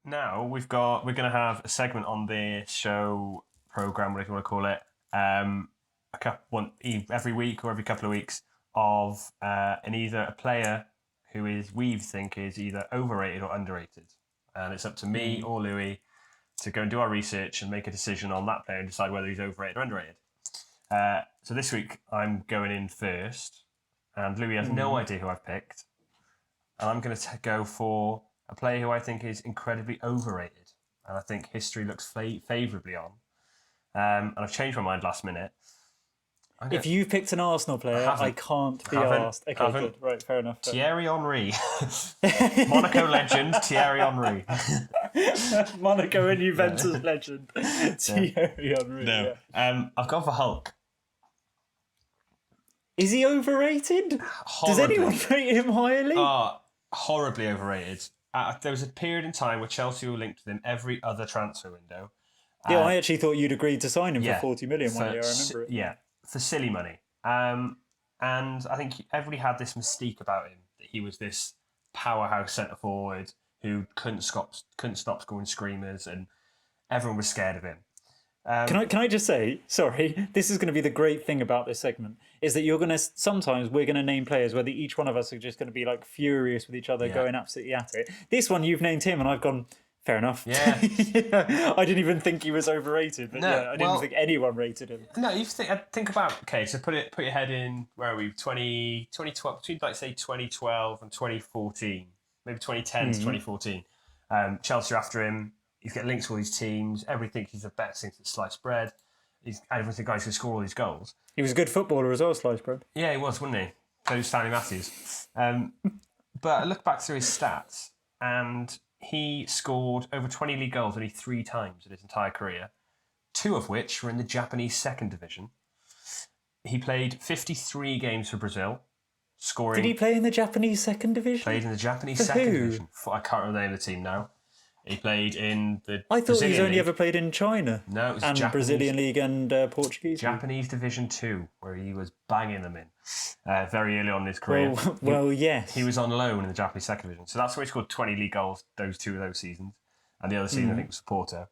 now we're going to have a segment on the show program, whatever you want to call it, every week or every couple of weeks of either a player who we think is either overrated or underrated, and it's up to me or Louis to go and do our research and make a decision on that player and decide whether he's overrated or underrated. So this week I'm going in first, and Louis has no idea who I've picked, and I'm going to go for a player who I think is incredibly overrated, and I think history looks favourably on. And I've changed my mind last minute. If you picked an Arsenal player, I can't be asked. Okay, good. Right, fair enough. Thierry Henry. Monaco legend, Thierry Henry. Monaco and Juventus legend, Thierry Henry. No. Yeah. I've gone for Hulk. Is he overrated? Does anyone rate him highly? Horribly overrated. There was a period in time where Chelsea were linked with him every other transfer window. Yeah, I actually thought you'd agreed to sign him for 40 million one year. I remember it. Yeah, for silly money. And I think everybody had this mystique about him, that he was this powerhouse centre forward who couldn't stop scoring screamers, and everyone was scared of him. Can I just say, sorry, this is going to be the great thing about this segment, is that sometimes we're going to name players where each one of us are just going to be like furious with each other, going absolutely at it. This one, you've named him, and I've gone, fair enough. Yeah. I didn't even think he was overrated, but I didn't think anyone rated him. No, you think about, so put your head in, where are we, 2012, between like say 2012 and 2014, maybe 2010 to 2014. Chelsea are after him. He's getting linked to all these teams. Everybody thinks he's the best thing since sliced bread. Everyone thinks guys can score all these goals. He was a good footballer as well, sliced bread. Yeah, he was, wasn't he? So was Stanley Matthews. But I look back through his stats, and he scored over 20 league goals only 3 times in his entire career, 2 of which were in the Japanese second division. He played 53 games for Brazil, scoring... Did he play in the Japanese second division? Played in the Japanese second division. I can't remember the name of the team now. He played in the I thought Brazilian he's only League. Ever played in China. No, it was and Japanese, Brazilian League and Portuguese Japanese Division 2, where he was banging them in very early on in his career. Well, yes. He was on loan in the Japanese second division. So that's where he scored 20 league goals, those 2 of those seasons. And the other season, I think, was Porto.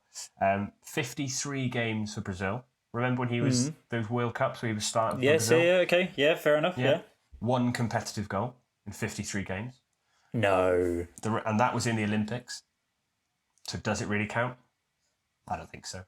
53 games for Brazil. Remember when he was those World Cups where he was starting for Brazil? Yeah, okay. Yeah, fair enough, yeah. 1 competitive goal in 53 games. No. And that was in the Olympics. So does it really count? I don't think so.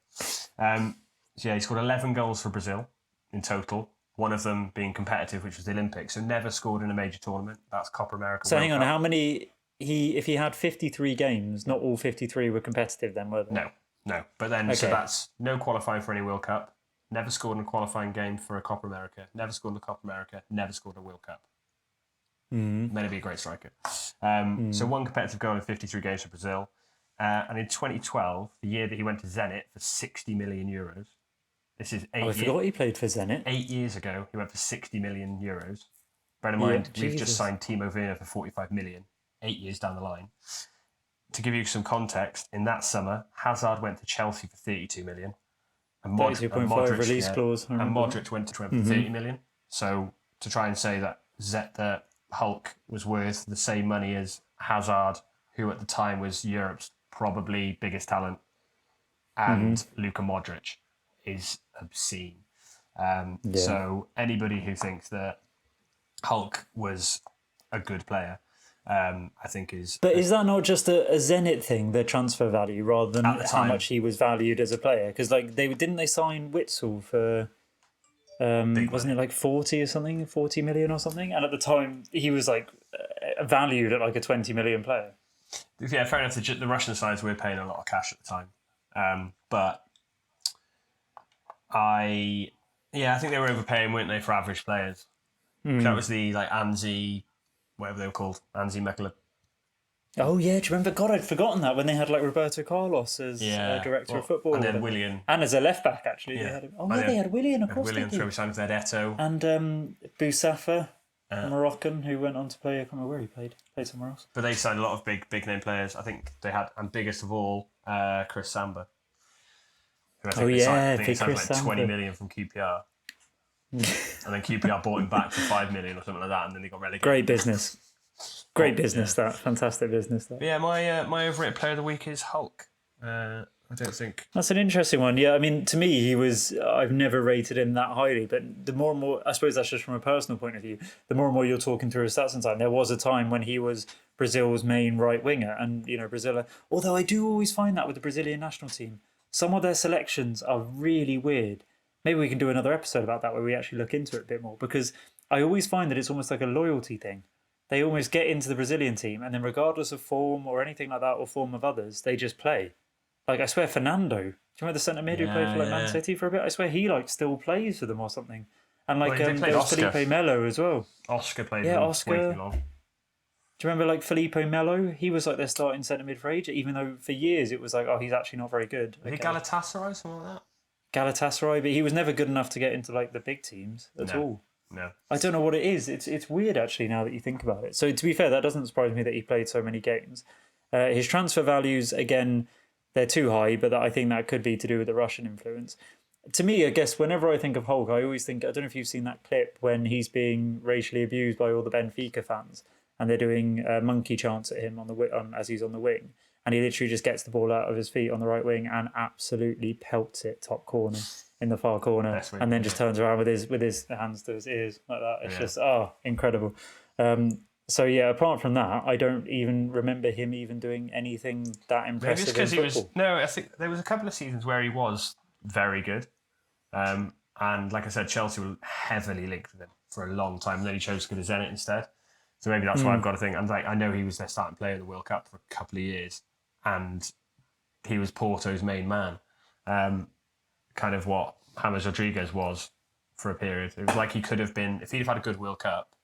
He scored 11 goals for Brazil in total, one of them being competitive, which was the Olympics. So never scored in a major tournament. That's Copa America. So hang on, how many... If he had 53 games, not all 53 were competitive then, were they? No. But then, so that's no qualifying for any World Cup, never scored in a qualifying game for a Copa America, never scored in a Copa America, never scored in a World Cup. Meant to be a great striker. So 1 competitive goal in 53 games for Brazil. And in 2012, the year that he went to Zenit for 60 million euros, this is 8 years. I forgot he played for Zenit. 8 years ago, he went for 60 million euros. Bear in mind, we've just signed Timo Werner for 45 million, 8 years down the line. To give you some context, in that summer, Hazard went to Chelsea for 32 million. And 32.5 release clause. And Modric went to for 30 million. So to try and say that Hulk was worth the same money as Hazard, who at the time was Europe's probably biggest talent, and Luka Modric, is obscene. So anybody who thinks that Hulk was a good player, I think is... But is that not just a Zenit thing, the transfer value, rather than how much he was valued as a player? Because didn't they sign Witsel for... wasn't it like 40 or something, 40 million or something? And at the time, he was valued at a 20 million player. Yeah, fair enough. The Russian sides were paying a lot of cash at the time. But I think they were overpaying, weren't they, for average players? That was the Anzi, whatever they were called, Anzi Mekala. Oh yeah, do you remember? God, I'd forgotten that when they had Roberto Carlos as director of football, and then Willian, and as a left back actually. Yeah. They had Willian, of course. Willian, so we signed with Eto, and Boussafa, Moroccan, who went on to play. I can't remember where he played somewhere else. But they signed a lot of big name players. I think they had, and biggest of all, Chris Samba. Who I think they signed 20 million from QPR. And then QPR bought him back for 5 million or something like that, and then they got relegated. Great business. Great business, that. Fantastic business, that. But yeah, my overrated player of the week is Hulk. I don't think that's an interesting one. Yeah, I mean, to me, I've never rated him that highly, but the more and more, I suppose that's just from a personal point of view, the more and more you're talking through his stats and time, there was a time when he was Brazil's main right winger. And, Brazil, although I do always find that with the Brazilian national team, some of their selections are really weird. Maybe we can do another episode about that where we actually look into it a bit more, because I always find that it's almost like a loyalty thing. They almost get into the Brazilian team, and then regardless of form or anything like that, or form of others, they just play. Like, I swear, Fernando. Do you remember the centre mid who played for Man City for a bit? I swear he still plays for them or something. And there was Felipe Melo as well. Oscar played for them Oscar. way too long. Do you remember Felipe Melo? He was their starting centre mid for ages, even though for years it was he's actually not very good. Was he Galatasaray, something like that? Galatasaray, but he was never good enough to get into the big teams at all. No. I don't know what it is. It's weird actually now that you think about it. So to be fair, that doesn't surprise me that he played so many games. His transfer values, again, they're too high, but I think that could be to do with the Russian influence. To me, I guess, whenever I think of Hulk, I always think, I don't know if you've seen that clip when he's being racially abused by all the Benfica fans and they're doing monkey chants at him as he's on the wing. And he literally just gets the ball out of his feet on the right wing and absolutely pelts it top corner in the far corner, and then just turns around with his hands to his ears like that. It's just incredible. So yeah, apart from that, I don't even remember him even doing anything that impressive. Maybe it's because he was. No, I think there was a couple of seasons where he was very good, and like I said, Chelsea were heavily linked with him for a long time, and then he chose to go to Zenit instead. So maybe that's why I've got to think. I know he was their starting player in the World Cup for a couple of years, and he was Porto's main man. Kind of what James Rodriguez was for a period. It was like he could have been, if he'd have had a good World Cup,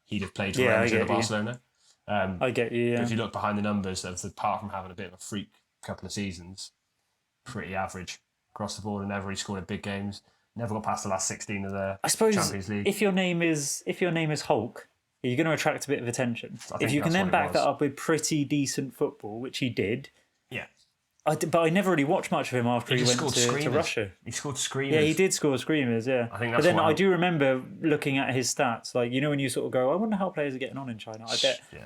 he'd have played for Barcelona. I get you, yeah. If you look behind the numbers, apart from having a bit of a freak couple of seasons, pretty average across the board, and never he scored in big games. Never got past the last 16 of the Champions League. If your name is Hulk, you're going to attract a bit of attention. If you can then back that up with pretty decent football, which he did. Yeah. But I never really watched much of him after he went to Russia. He scored screamers. Yeah, he did score screamers, yeah. I think that's but then I do remember looking at his stats, when you sort of go, I wonder how players are getting on in China.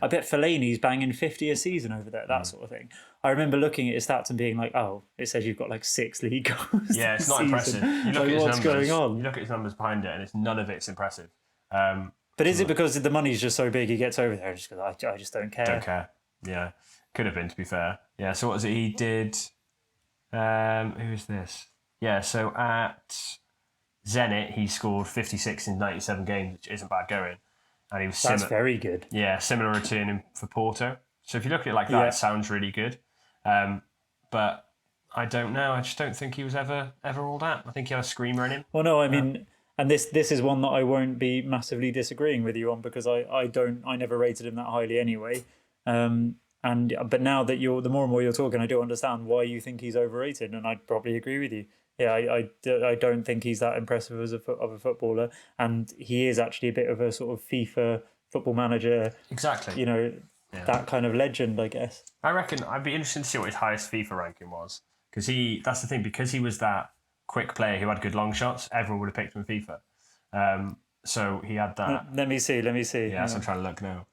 I bet Fellaini's banging 50 a season over there, that sort of thing. I remember looking at his stats and being like, oh, it says you've got 6 league goals. Yeah, it's not impressive. You look at his what's numbers, going on? You look at his numbers behind it, and none of it's impressive. But is it because the money's just so big he gets over there just because I just don't care? Don't care. Yeah, could have been, to be fair. Yeah, so what was it he did? Who is this? Yeah, so at Zenit, he scored 56 in 97 games, which isn't bad going. And he was That's very good. Yeah, similar returning for Porto. So if you look at it like that, it sounds really good. But I don't know. I just don't think he was ever all that. I think he had a screamer in him. Well, no, I mean... And this is one that I won't be massively disagreeing with you on because I never rated him that highly anyway. But now that the more and more you're talking, I do understand why you think he's overrated, and I'd probably agree with you. Yeah, I don't think he's that impressive of a footballer, and he is actually a bit of a sort of FIFA Football Manager. Exactly. That kind of legend, I guess. I reckon I'd be interested to see what his highest FIFA ranking was, because that's the thing, because he was that quick player who had good long shots, everyone would have picked him in FIFA. So he had that. Let me see. Yeah, so I'm trying to look now.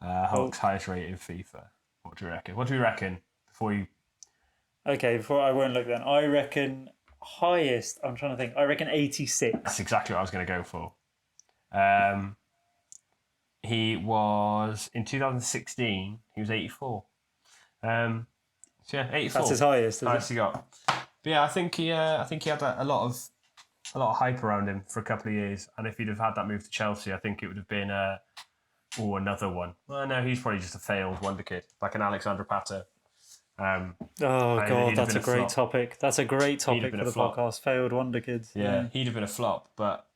Hulk's highest rated in FIFA. What do you reckon? What do you reckon before you... Okay, I won't look then. I reckon highest, I'm trying to think, I reckon 86. That's exactly what I was going to go for. He was, in 2016, he was 84. So yeah, 84. That's his highest, highest he got. But yeah, I think he had a lot of hype around him for a couple of years, and if he'd have had that move to Chelsea, I think it would have been another one. Well, no, he's probably just a failed wonder kid, like an Alexandra Pato. God, that's a great topic. That's a great topic for the podcast. Failed wonder kids. Yeah, he'd have been a flop, but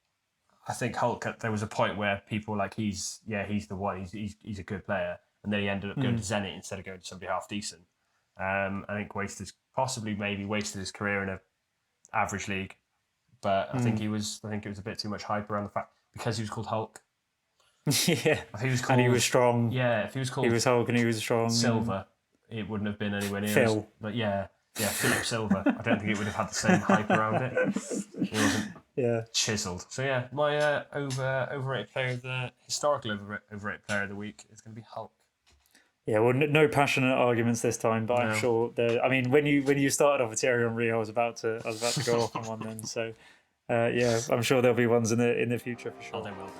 I think Hulk. There was a point where people were like, he's the one. He's a good player, and then he ended up going to Zenit instead of going to somebody half decent. I think possibly wasted his career in an average league, but I think it was a bit too much hype around the fact because he was called Hulk. Yeah, and he was strong. Yeah, if he was called, he was Hulk and he was strong. Silver, it wouldn't have been anywhere near. Phil, but yeah, Philip Silver. I don't think it would have had the same hype around it. It wasn't chiseled. So yeah, my overrated player of the historical overrated player of the week is going to be Hulk. Yeah, well, no passionate arguments this time, but I'm sure there. I mean, when you started off with Thierry Henry, I was about to go off on one then. So, yeah, I'm sure there'll be ones in the future for sure. Oh, there will.